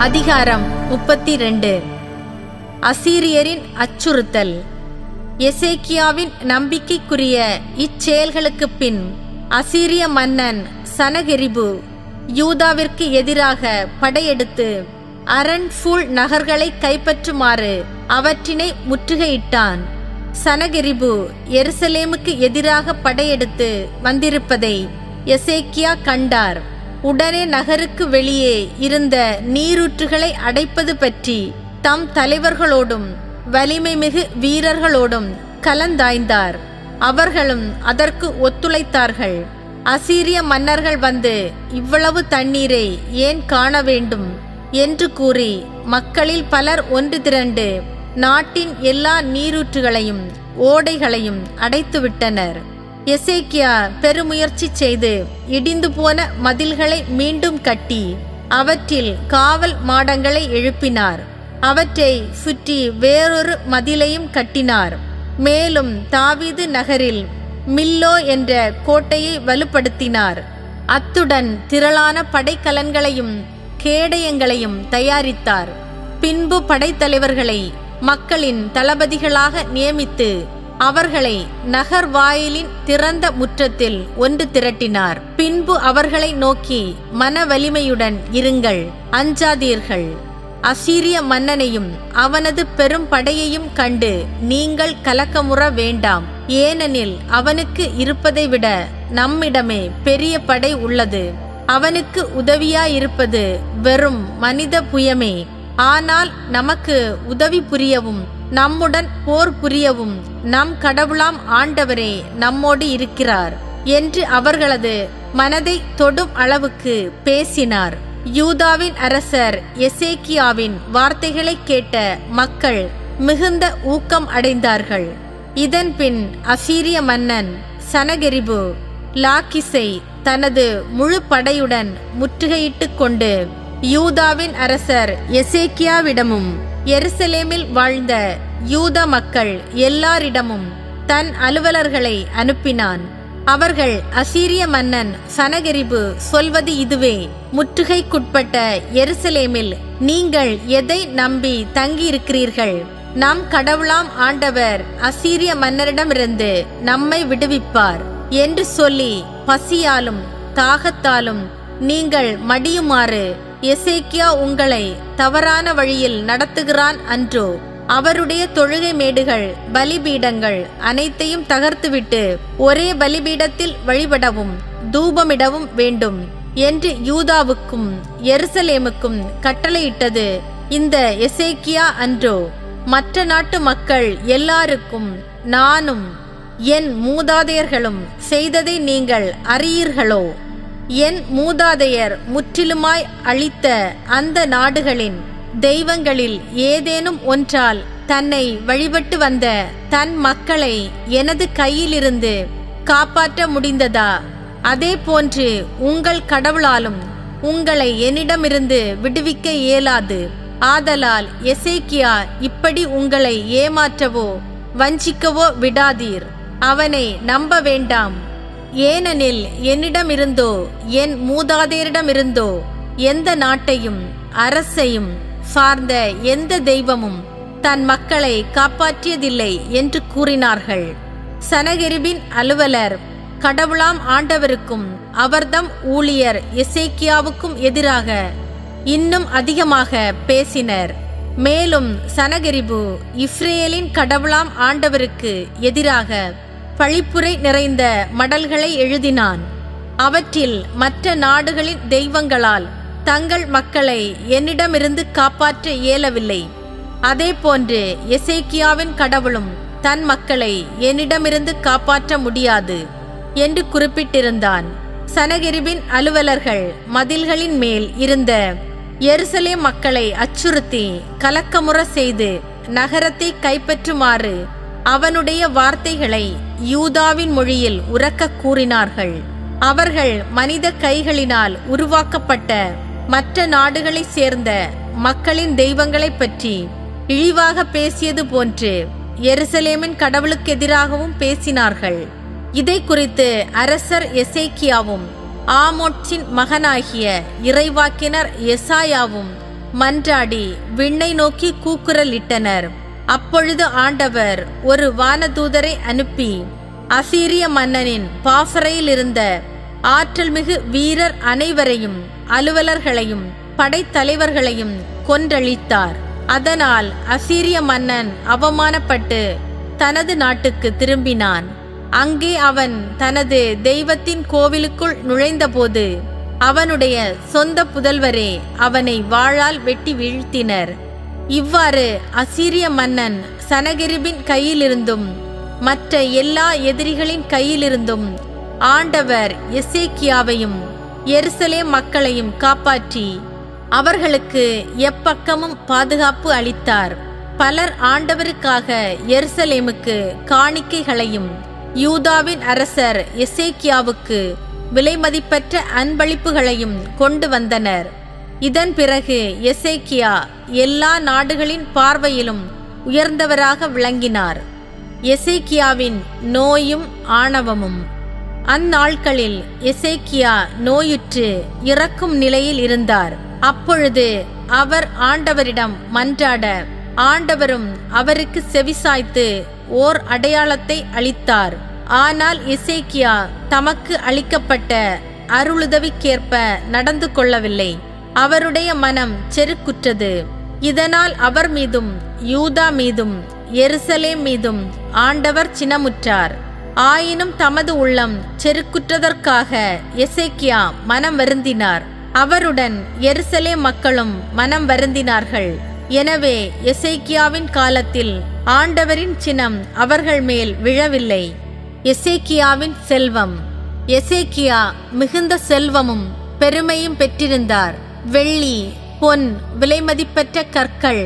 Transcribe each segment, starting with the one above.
அதிகாரம் 32. அசீரியரின் அச்சுறுத்தல். எசேக்கியாவின் நம்பிக்கைக்குரிய இச்செயல்களுக்குப் பின் அசீரிய மன்னன் சனகெரிபு யூதாவிற்கு எதிராக படையெடுத்து அரண்பூல் நகர்களை கைப்பற்றுமாறு அவற்றினை முற்றுகையிட்டான். சனகெரிபு எருசலேமுக்கு எதிராக படையெடுத்து வந்திருப்பதை எசேக்கியா கண்டார். உடனே நகருக்கு வெளியே இருந்த நீரூற்றுகளை அடைப்பது பற்றி தம் தலைவர்களோடும் வலிமை மிகு வீரர்களோடும் கலந்தாய்ந்தார். அவர்களும் அதற்கு ஒத்துழைத்தார்கள். அசீரிய மன்னர்கள் வந்து இவ்வளவு தண்ணீரை ஏன் காண வேண்டும் என்று கூறி மக்களில் பலர் ஒன்று திரண்டு நாட்டின் எல்லா நீரூற்றுகளையும் ஓடைகளையும் அடைத்துவிட்டனர். எசேக்கியா பெருமுயற்சி செய்து இடிந்து போன மதில்களை மீண்டும் கட்டி அவற்றில் காவல் மாடங்களை எழுப்பினார். அவற்றை சுற்றி வேறொரு மதிலையும் கட்டினார். மேலும் தாவீது நகரில் மில்லோ என்ற கோட்டையை வலுப்படுத்தினார். அத்துடன் திரளான படைக்கலன்களையும் கேடயங்களையும் தயாரித்தார். பின்பு படைத்தலைவர்களை மக்களின் தளபதிகளாக நியமித்து அவர்களை நகர் வாயிலின் திறந்த முற்றத்தில் ஒன்று திரட்டினார். பின்பு அவர்களை நோக்கி, மன வலிமையுடன் இருங்கள், அஞ்சாதீர்கள். அசீரிய மன்னனையும் அவனது பெரும் படையையும் கண்டு நீங்கள் கலக்கமுற வேண்டாம். ஏனெனில் அவனுக்கு இருப்பதை விட நம்மிடமே பெரிய படை உள்ளது. அவனுக்கு உதவியாயிருப்பது வெறும் மனித புயமே. ஆனால் நமக்கு உதவி புரியவும் நம்முடன் போர் புரியவும் நம் கடவுளாம் ஆண்டவரே நம்மோடு இருக்கிறார் என்று அவர்களது மனதை தொடும் அளவுக்கு பேசினார். யூதாவின் அரசர் எசேக்கியாவின் வார்த்தைகளை கேட்ட மக்கள் மிகுந்த ஊக்கம் அடைந்தார்கள். இதன்பின் அசீரிய மன்னன் சனகெரிபு லாக்கிஸை தனது முழு படையுடன் முற்றுகையிட்டு கொண்டு யூதாவின் அரசர் எசேக்கியாவிடமும் எருசலேமில் வாழ்ந்த யூத மக்கள் எல்லாரிடமும் தன் அலுவலர்களை அனுப்பினான். அவர்கள் அசீரிய மன்னன் சனகெரிபு சொல்வது இதுவே: முற்றுகைக்குட்பட்ட எருசலேமில் நீங்கள் எதை நம்பி தங்கியிருக்கிறீர்கள்? நம் கடவுளாம் ஆண்டவர் அசீரிய மன்னரிடமிருந்து நம்மை விடுவிப்பார் என்று சொல்லி பசியாலும் தாகத்தாலும் நீங்கள் மடியுமாறு எசேக்கியா உங்களை தவறான வழியில் நடத்துகிறான் அன்றோ? அவருடைய தொழுகை மேடுகள் பலிபீடங்கள் அனைத்தையும் தகர்த்துவிட்டு ஒரே பலிபீடத்தில் வழிபடவும் தூபமிடவும் வேண்டும் என்று யூதாவுக்கும் எருசலேமுக்கும் கட்டளையிட்டது இந்த எசேக்கியா அன்றோ? மற்ற நாட்டு மக்கள் எல்லாருக்கும் நானும் என் மூதாதையர்களும் செய்ததை நீங்கள் அறியீர்களோ? என் மூதாதையர் முற்றிலுமாய் அழித்த அந்த நாடுகளின் தெய்வங்களில் ஏதேனும் ஒன்றால் தன்னை வழிபட்டு வந்த தன் மக்களை எனது கையிலிருந்து காப்பாற்ற முடிந்ததா? அதே போன்று உங்கள் கடவுளாலும் உங்களை என்னிடமிருந்து விடுவிக்க இயலாது. ஆதலால் எசேக்கியா இப்படி உங்களை ஏமாற்றவோ வஞ்சிக்கவோ விடாதீர். அவனை நம்ப வேண்டாம். ஏனெனில் என்னிடமிருந்தோ என் மூதாதையரிடமிருந்தோ எந்த நாட்டையும் அரசையும் சார்ந்த எந்த தெய்வமும் தன் மக்களை காப்பாற்றியதில்லை என்று கூறினார்கள். சனகெரிபின் அலுவலர் கடவுளாம் ஆண்டவருக்கும் அவர்தம் ஊழியர் எசேக்கியாவுக்கும் எதிராக இன்னும் அதிகமாக பேசினர். மேலும் சனகெரிபு இஸ்ரேலின் கடவுளாம் ஆண்டவருக்கு எதிராக பழிப்புரை நிறைந்த மடல்களை எழுதினான். அவற்றில் மற்ற நாடுகளின் தெய்வங்களால் தங்கள் மக்களை என்னிடமிருந்து காப்பாற்ற இயலவில்லை, அதே போன்று எசேக்கியாவின் கடவுளும் தன் மக்களை என்னிடமிருந்து காப்பாற்ற முடியாது என்று குறிப்பிட்டிருந்தான். சனகெரிபின் அலுவலர்கள் மதில்களின் மேல் இருந்த எருசலேம் மக்களை அச்சுறுத்தி கலக்கமுற செய்து நகரத்தை கைப்பற்றுமாறு அவனுடைய வார்த்தைகளை யூதாவின் மொழியில் உரக்க கூறினார்கள். அவர்கள் மனித கைகளினால் உருவாக்கப்பட்ட மற்ற நாடுகளைச் சேர்ந்த மக்களின் தெய்வங்களை பற்றி இழிவாக பேசியது போன்று எருசலேமின் கடவுளுக்கு எதிராகவும் பேசினார்கள். இதை குறித்து அரசர் எசேக்கியாவும் ஆமோத்சின் மகனாகிய இறைவாக்கினர் எசாயாவும் மன்றாடி விண்ணை நோக்கி கூக்குரலிட்டனர். அப்பொழுது ஆண்டவர் ஒரு வானதூதரை அனுப்பி அசீரிய மன்னனின் பாசறையில் இருந்த ஆற்றல் மிகு வீரர் அனைவரையும் அலுவலர்களையும் படைத்தலைவர்களையும் கொன்றழித்தார். அதனால் அசீரிய மன்னன் அவமானப்பட்டு தனது நாட்டுக்கு திரும்பினான். அங்கே அவன் தனது தெய்வத்தின் கோவிலுக்குள் நுழைந்தபோது அவனுடைய சொந்த புதல்வரே அவனை வாளால் வெட்டி வீழ்த்தினர். இவ்வாறு அசீரிய மன்னன் சனகெரிபின் கையிலிருந்தும் மற்ற எல்லா எதிரிகளின் கையிலிருந்தும் ஆண்டவர் எசேக்கியாவையும் எருசலேம் மக்களையும் காப்பாற்றி அவர்களுக்கு எப்பக்கமும் பாதுகாப்பு அளித்தார். பலர் ஆண்டவருக்காக எருசலேமுக்கு காணிக்கைகளையும் யூதாவின் அரசர் எசேக்கியாவுக்கு விலைமதிப்பற்ற அன்பளிப்புகளையும் கொண்டு வந்தனர். இதன் பிறகு எசேக்கியா எல்லா நாடுகளின் பார்வையிலும் உயர்ந்தவராக விளங்கினார். எசேக்கியாவின் நோயும் ஆணவமும். அந்நாட்களில் எசேக்கியா நோயுற்று இறக்கும் நிலையில் இருந்தார். அப்பொழுது அவர் ஆண்டவரிடம் மன்றாட ஆண்டவரும் அவருக்கு செவிசாய்த்து ஓர் அடையாளத்தை அளித்தார். ஆனால் எசேக்கியா தமக்கு அளிக்கப்பட்ட அருளுதவிக்கேற்ப நடந்து கொள்ளவில்லை. அவருடைய மனம் செருக்குற்றது. இதனால் அவர் மீதும் யூதா மீதும் எருசலேம் மீதும் ஆண்டவர் சினமுற்றார். ஆயினும் தமது உள்ளம் செருக்குற்றதற்காக எசேக்கியா மனம் வருந்தினார். அவருடன் எருசலேம் மக்களும் மனம் வருந்தினார்கள். எனவே எசேக்கியாவின் காலத்தில் ஆண்டவரின் சினம் அவர்கள் மேல் விழவில்லை. எசேக்கியாவின் செல்வம். எசேக்கியா மிகுந்த செல்வமும் பெருமையும் பெற்றிருந்தார். வெள்ளி, பொன், விலைமதிப்பற்ற கற்கள்,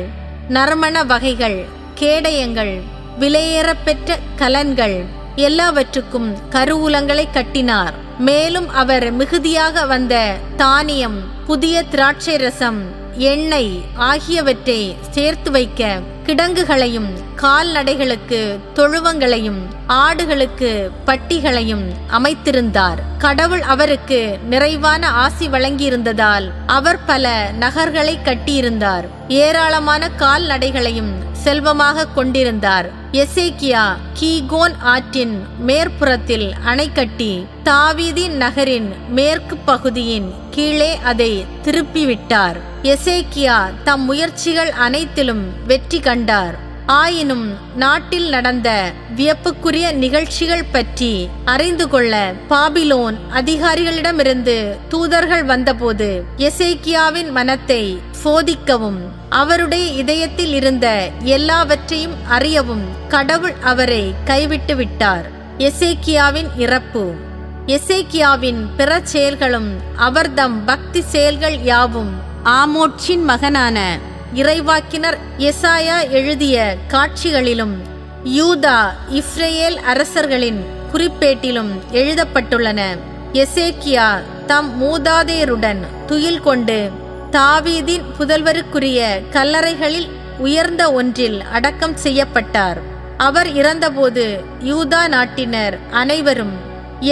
நறுமண வகைகள், கேடயங்கள், விலையேறப்பெற்ற கலன்கள் எல்லாவற்றுக்கும் கருவூலங்களை கட்டினார். மேலும் அவர் மிகுதியாக வந்த தானியம், புதிய திராட்சை ரசம், எண்ணெய் ஆகியவற்றை சேர்த்து வைக்க கிடங்குகளையும் கால்நடைகளுக்கு தொழுவங்களையும் ஆடுகளுக்கு பட்டிகளையும் அமைத்திருந்தார். கடவுள் அவருக்கு நிறைவான ஆசி வழங்கியிருந்ததால் அவர் பல நகர்களை கட்டியிருந்தார். ஏராளமான கால்நடைகளையும் செல்வமாக கொண்டிருந்தார். எசேக்கியா கீகோன் ஆற்றின் மேற்புறத்தில் அணை கட்டி தாவீதின் நகரின் மேற்கு பகுதியின் கீழே அதை திருப்பிவிட்டார். எசேக்கியா தம் முயற்சிகள் அனைத்திலும் வெற்றி கண்டார். ஆயினும் நாட்டில் நடந்த வியப்புக்குரிய நிகழ்ச்சிகள் பற்றி அறிந்து கொள்ள பாபிலோன் அதிகாரிகளிடமிருந்து தூதர்கள் வந்தபோது எசேக்கியாவின் மனத்தை சோதிக்கவும் அவருடைய இதயத்தில் இருந்த எல்லாவற்றையும் அறியவும் கடவுள் அவரை கைவிட்டு விட்டார். எசேக்கியாவின் இறப்பு. எசேக்கியாவின் பிற செயல்களும் அவர்தம் பக்தி செயல்கள் யாவும் ஆமோட்சின் மகனான இறைவாக்கினர் எசாயா எழுதிய காட்சிகளிலும் யூதா இஸ்ரேல் அரசர்களின் குறிப்பேட்டிலும் எழுதப்பட்டுள்ளன. எசேக்கியா தம் மூதாதையருடன் துயில் கொண்டு தாவீதின் புதல்வருக்குரிய கல்லறைகளில் உயர்ந்த ஒன்றில் அடக்கம் செய்யப்பட்டார். அவர் இறந்தபோது யூதா நாட்டினர் அனைவரும்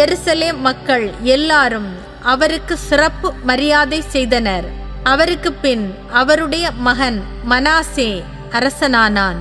எருசலேம் மக்கள் எல்லாரும் அவருக்கு சிறப்பு மரியாதை செய்தனர். அவருக்கு பின் அவருடைய மகன் மனாசே அரசனானான்.